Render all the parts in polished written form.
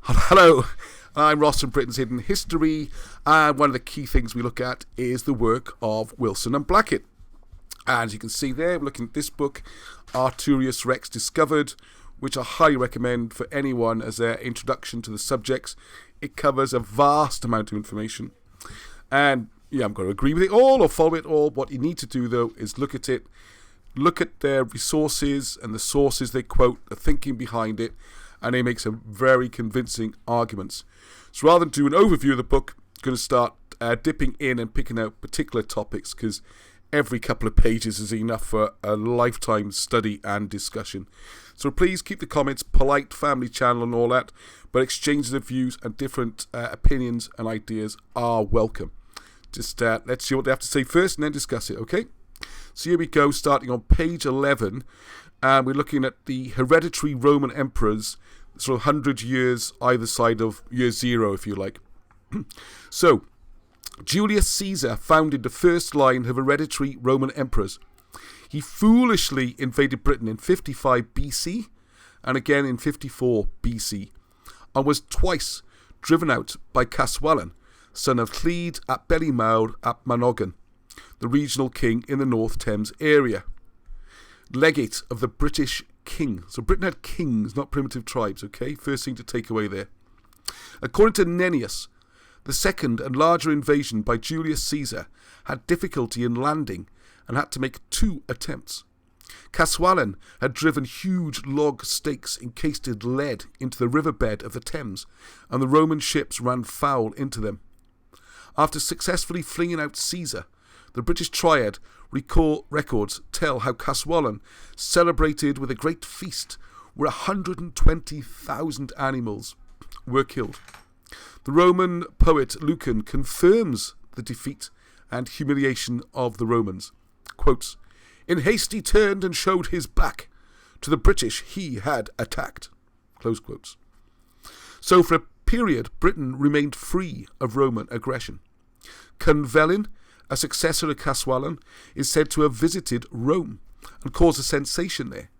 Hello, I'm Ross from Britain's Hidden History, and one of the key things we look at is the work of Wilson and Blackett. As you can see there, we're looking at this book, Artorius Rex Discovered, which I highly recommend for anyone as their introduction to the subjects. It covers a vast amount of information, and I'm going to agree with it all or follow it all. What you need to do, though, is look at it, look at their resources and the sources they quote, the thinking behind it, and they make some very convincing arguments. So rather than do an overview of the book, I'm going to start dipping in and picking out particular topics, because every couple of pages is enough for a lifetime study and discussion. So please keep the comments polite, family channel and all that, but exchanges of views and different opinions and ideas are welcome. Just let's see what they have to say first and then discuss it, okay? So here we go, starting on page 11. We're looking at the hereditary Roman emperors, sort of 100 years either side of year zero, if you like. So, Julius Caesar founded the first line of hereditary Roman emperors. He foolishly invaded Britain in 55 BC and again in 54 BC, and was twice driven out by Caswallon, son of Clede ap Belimawr ap Manogan, the regional king in the North Thames area. Legate of the British king. So Britain had kings, not primitive tribes, okay? First thing to take away there. According to Nennius, the second and larger invasion by Julius Caesar had difficulty in landing and had to make 2 attempts. Caswallon had driven huge log stakes encased in lead into the riverbed of the Thames, and the Roman ships ran foul into them. After successfully flinging out Caesar, the British Triad records tell how Caswallon celebrated with a great feast where 120,000 animals were killed. The Roman poet Lucan confirms the defeat and humiliation of the Romans. Quotes, "In haste he turned and showed his back to the British he had attacked." Close quotes. So for a period, Britain remained free of Roman aggression. Cynvelyn, a successor of Caswallon, is said to have visited Rome and caused a sensation there.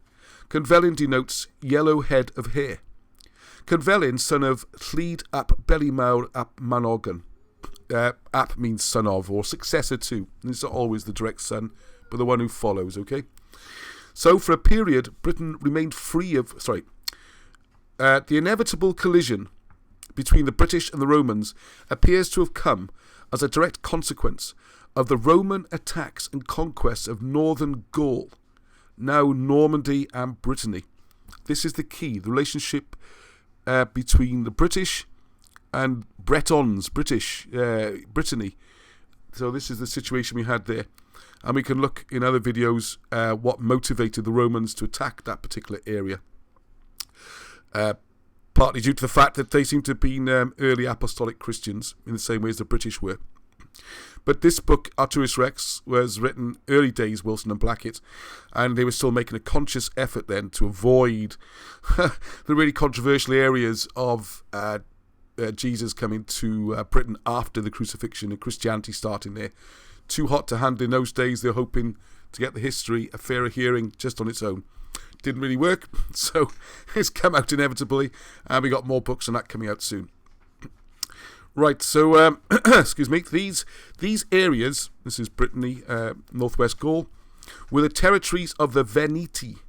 Cynvelyn denotes yellow head of hair. Cynvelyn, son of Clede ap Belimawr ap Manogan. Ap means son of, or successor to. It's not always the direct son, but the one who follows, okay? So for a period, Britain remained free of... the inevitable collision between the British and the Romans appears to have come as a direct consequence of the Roman attacks and conquests of northern Gaul, now Normandy and Brittany. This is the key, the relationship between the British and Bretons, Brittany. So this is the situation we had there. And we can look in other videos what motivated the Romans to attack that particular area. Partly due to the fact that they seem to have been early apostolic Christians in the same way as the British were. But this book, Artorius Rex, was written early days, Wilson and Blackett, and they were still making a conscious effort then to avoid the really controversial areas of Jesus coming to Britain after the crucifixion and Christianity starting there. Too hot to handle in those days. They're hoping to get the history a fairer hearing just on its own. Didn't really work, so it's come out inevitably, and we got more books on that coming out soon. Right, so, excuse me, these areas, this is Brittany, northwest Gaul, were the territories of the Veneti,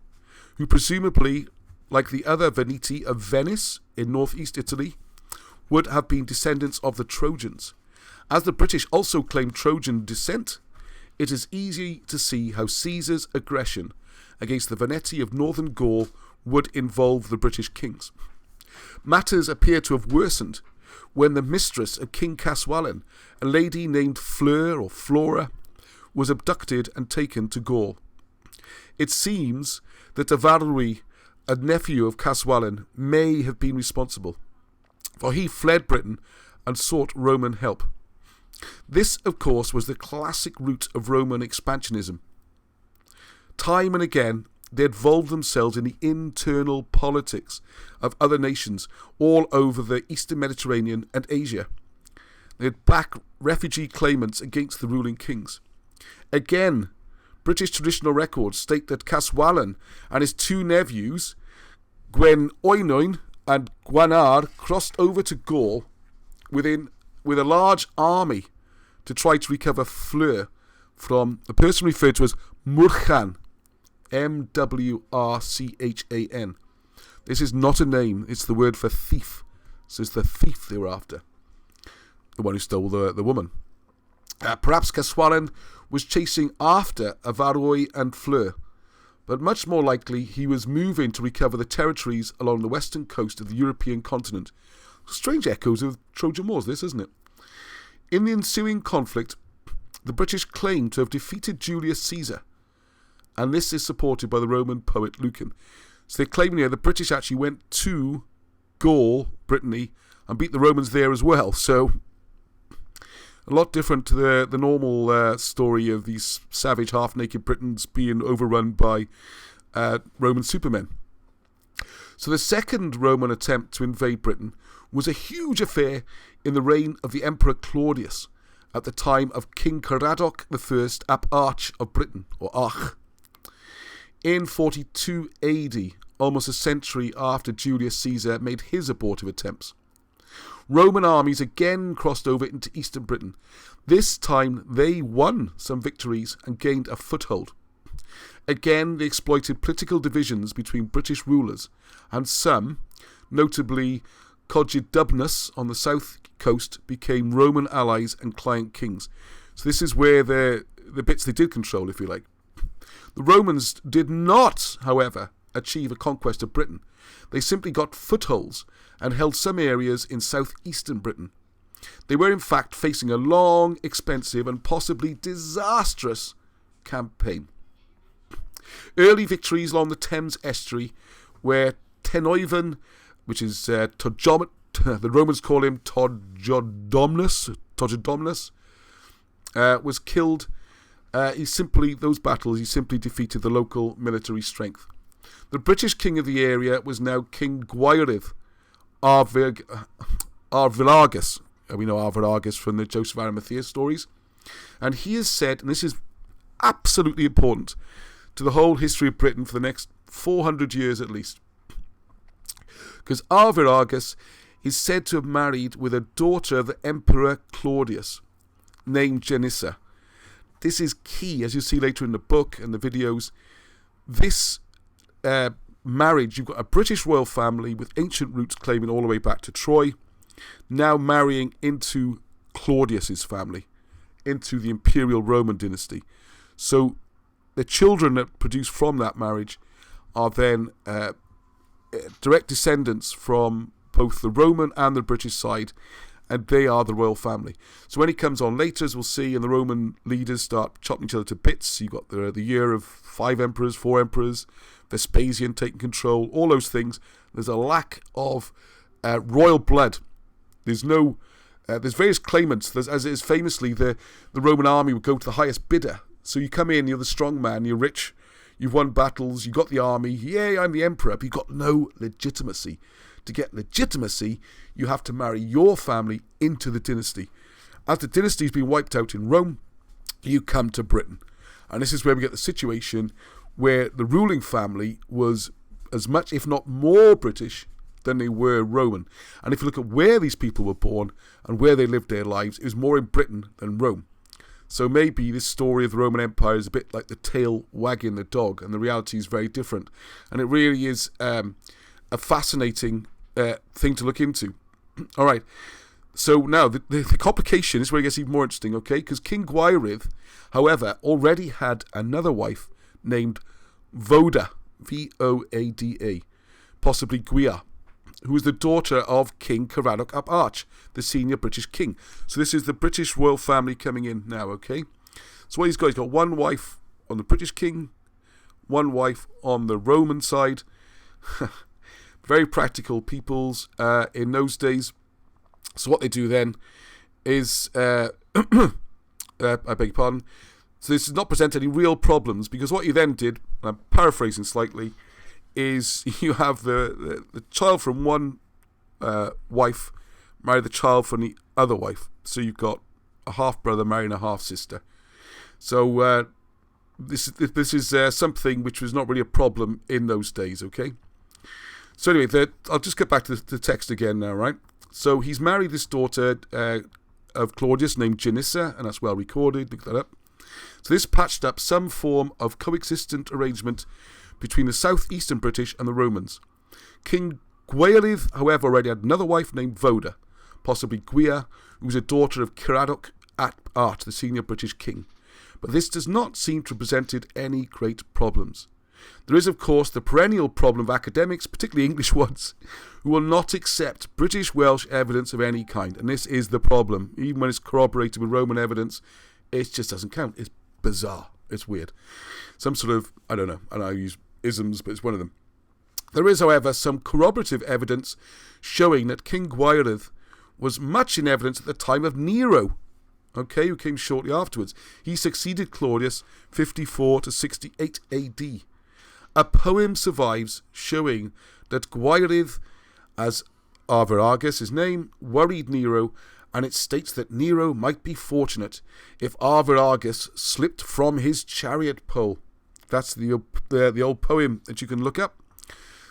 who presumably, like the other Veneti of Venice in northeast Italy, would have been descendants of the Trojans. As the British also claimed Trojan descent, it is easy to see how Caesar's aggression against the Veneti of northern Gaul would involve the British kings. Matters appear to have worsened when the mistress of King Caswallon, a lady named Fleur or Flora, was abducted and taken to Gaul. It seems that Valery, a nephew of Caswallon, may have been responsible, for he fled Britain and sought Roman help. This, of course, was the classic route of Roman expansionism. Time and again, they involved themselves in the internal politics of other nations all over the Eastern Mediterranean and Asia. They had backed refugee claimants against the ruling kings. Again, British traditional records state that Caswallon and his 2 nephews, Gwen Oenoin and Gwanard crossed over to Gaul with a large army to try to recover Fleur from the person referred to as Murchan, Mwrchan. This is not a name, it's the word for thief. So it's the thief they were after, the one who stole the woman. Perhaps Caswaran was chasing after Avaroi and Fleur, but much more likely he was moving to recover the territories along the western coast of the European continent. Strange echoes of Trojan Wars, this, isn't it? In the ensuing conflict, the British claimed to have defeated Julius Caesar, and this is supported by the Roman poet Lucan. So they're claiming here the British actually went to Gaul, Brittany, and beat the Romans there as well. So a lot different to the normal story of these savage half-naked Britons being overrun by Roman supermen. So the second Roman attempt to invade Britain was a huge affair in the reign of the Emperor Claudius at the time of King Caradoc I ap Arch of Britain, or Arch. In 42 AD, almost a century after Julius Caesar made his abortive attempts, Roman armies again crossed over into eastern Britain. This time they won some victories and gained a foothold. Again, they exploited political divisions between British rulers, and some, notably Cogidubnus on the south coast, became Roman allies and client kings. So this is where the bits they did control, if you like. The Romans did not, however, achieve a conquest of Britain. They simply got footholds and held some areas in southeastern Britain. They were in fact facing a long, expensive and possibly disastrous campaign. Early victories along the Thames estuary, where Tenoivan, which is the Romans call him Togodomnus, was killed. He simply defeated the local military strength. The British king of the area was now King Gwairedd Arviragus. We know Arviragus from the Joseph Arimathea stories. And he is said, and this is absolutely important to the whole history of Britain for the next 400 years at least, because Arviragus is said to have married with a daughter of the Emperor Claudius, named Janissa. This is key, as you see later in the book and the videos. This marriage, you've got a British royal family with ancient roots claiming all the way back to Troy, now marrying into Claudius's family, into the imperial Roman dynasty. So the children that produce from that marriage are then direct descendants from both the Roman and the British side, and they are the royal family. So when he comes on later, as we'll see, and the Roman leaders start chopping each other to bits, you've got the year of 5 emperors, 4 emperors, Vespasian taking control, all those things. There's a lack of royal blood. There's various claimants. As it is famously, the Roman army would go to the highest bidder. So you come in, you're the strong man, you're rich, you've won battles, you've got the army, yay, I'm the emperor, but you've got no legitimacy. To get legitimacy, you have to marry your family into the dynasty. As the dynasty's been wiped out in Rome, you come to Britain. And this is where we get the situation where the ruling family was as much, if not more, British than they were Roman. And if you look at where these people were born and where they lived their lives, it was more in Britain than Rome. So maybe this story of the Roman Empire is a bit like the tail wagging the dog, and the reality is very different. And it really is a fascinating thing to look into. All right. So now the complication is where it gets even more interesting, okay? Because King Gwairedd, however, already had another wife named Voda, Voada, possibly Gwia, who was the daughter of King Caradoc ap Arch, the senior British king. So this is the British royal family coming in now, okay? So what he's got one wife on the British king, one wife on the Roman side. Very practical peoples in those days. So what they do then is, I beg your pardon, so this does not present any real problems, because what you then did, and I'm paraphrasing slightly, is you have the child from one wife marry the child from the other wife. So you've got a half-brother marrying a half-sister. So this is something which was not really a problem in those days, okay? So anyway, I'll just get back to the text again now, right? So he's married this daughter of Claudius named Janissa, and that's well recorded. Look that up. So this patched up some form of coexistent arrangement between the southeastern British and the Romans. King Gwaelydd, however, already had another wife named Voda, possibly Gwya, who was a daughter of Caradoc ap Art, the senior British king. But this does not seem to have presented any great problems. There is, of course, the perennial problem of academics, particularly English ones, who will not accept British Welsh evidence of any kind. And this is the problem. Even when it's corroborated with Roman evidence, it just doesn't count. It's bizarre. It's weird. Some sort of, I don't know, I use isms, but it's one of them. There is, however, some corroborative evidence showing that King Gwaelydd was much in evidence at the time of Nero, who came shortly afterwards. He succeeded Claudius 54 to 68 AD. A poem survives showing that Gwaelydd, as Arviragus, his name, worried Nero, and it states that Nero might be fortunate if Arviragus slipped from his chariot pole. That's the old poem that you can look up.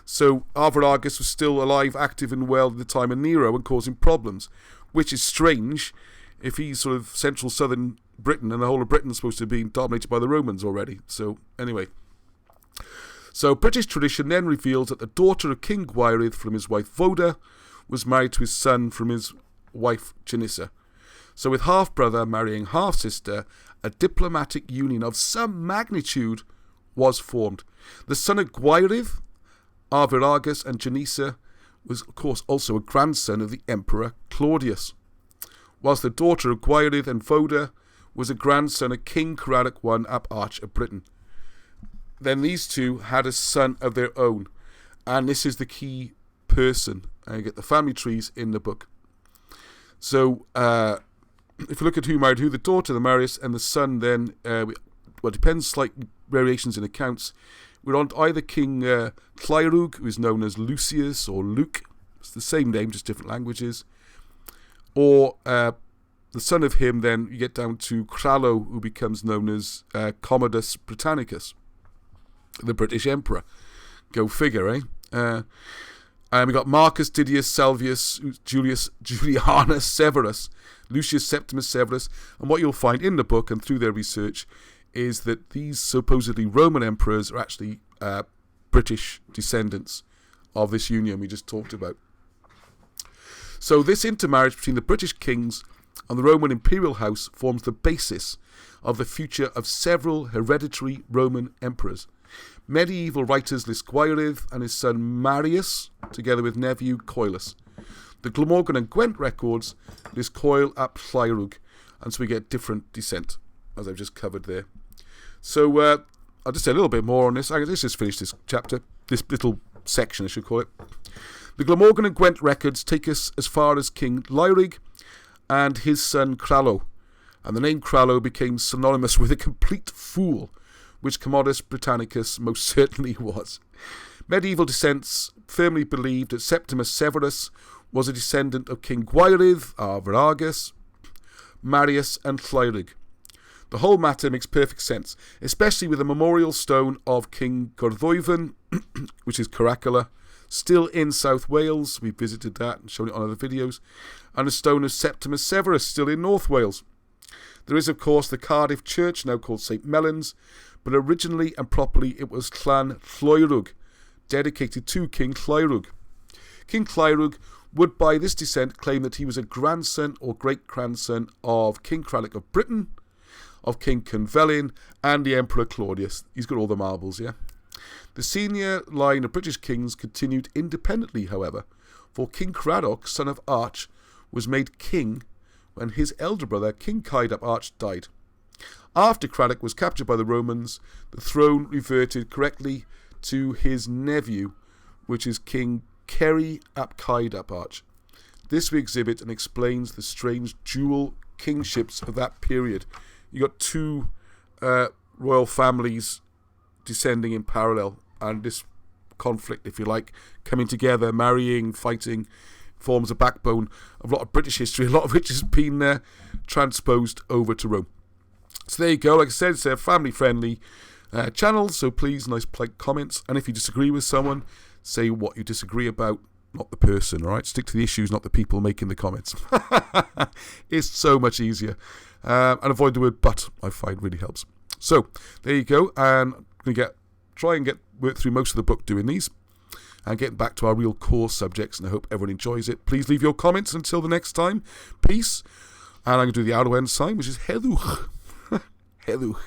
So Arviragus was still alive, active and well at the time of Nero and causing problems, which is strange if he's sort of central southern Britain and the whole of Britain is supposed to be dominated by the Romans already. So anyway. So British tradition then reveals that the daughter of King Gwaelydd from his wife Voda was married to his son from his wife Janissa. So with half-brother marrying half-sister, a diplomatic union of some magnitude was formed. The son of Gwaelydd, Arviragus, and Janissa was, of course, also a grandson of the Emperor Claudius, whilst the daughter of Gwaelydd and Voda was a grandson of King Caradoc I ap Arch of Britain. Then these two had a son of their own, and this is the key person. I get the family trees in the book. So, if you look at who married who, the daughter, the Marius, and the son, then, well, it depends, slight variations in accounts. We're on either King Clyrug, who is known as Lucius or Luke. It's the same name, just different languages. Or the son of him, then you get down to Crallo, who becomes known as Commodus Britannicus, the British Emperor. Go figure, eh? We got Marcus, Didius, Salvius, Julius, Julianus, Severus, Lucius Septimus Severus. And what you'll find in the book and through their research is that these supposedly Roman emperors are actually British descendants of this union we just talked about. So this intermarriage between the British kings and the Roman imperial house forms the basis of the future of several hereditary Roman emperors. Medieval writers list Gwaelydd and his son Marius, together with nephew Coelus. The Glamorgan and Gwent records list Coel ap Llyrug, and so we get different descent, as I've just covered there. So I'll just say a little bit more on this. Let's just finish this chapter, this little section I should call it. The Glamorgan and Gwent records take us as far as King Llyrig and his son Crallo, and the name Crallo became synonymous with a complete fool, which Commodus Britannicus most certainly was. Medieval descents firmly believed that Septimus Severus was a descendant of King Gwaelydd, Arviragus, Marius, and Llyrig. The whole matter makes perfect sense, especially with the memorial stone of King Gorddwyfyn, which is Caracalla, still in South Wales. We visited that and shown it on other videos, and a stone of Septimus Severus, still in North Wales. There is, of course, the Cardiff church, now called St. Mellons, but originally and properly it was Clan Llyrug, dedicated to King Clyrug. King Clyrug would by this descent claim that he was a grandson or great-grandson of King Cradoc of Britain, of King Cynvelyn, and the Emperor Claudius. He's got all the marbles, yeah? The senior line of British kings continued independently, however, for King Cradoc, son of Arch, was made king when his elder brother, King Caed ap Arch, died. After Cradoc was captured by the Romans, the throne reverted correctly to his nephew, which is King Ceri ap Caed ap Arch. This we exhibit and explains the strange dual kingships of that period. You got two royal families descending in parallel, and this conflict, if you like, coming together, marrying, fighting, forms a backbone of a lot of British history, a lot of which has been transposed over to Rome. So there you go. Like I said, it's a family-friendly channel, so please, nice polite comments. And if you disagree with someone, say what you disagree about, not the person, all right? Stick to the issues, not the people making the comments. It's so much easier. And avoid the word but, I find really helps. So, there you go. And I'm going to work through most of the book doing these and getting back to our real core subjects, and I hope everyone enjoys it. Please leave your comments until the next time. Peace. And I'm going to do the arrow end sign, which is Heluch. Heluch.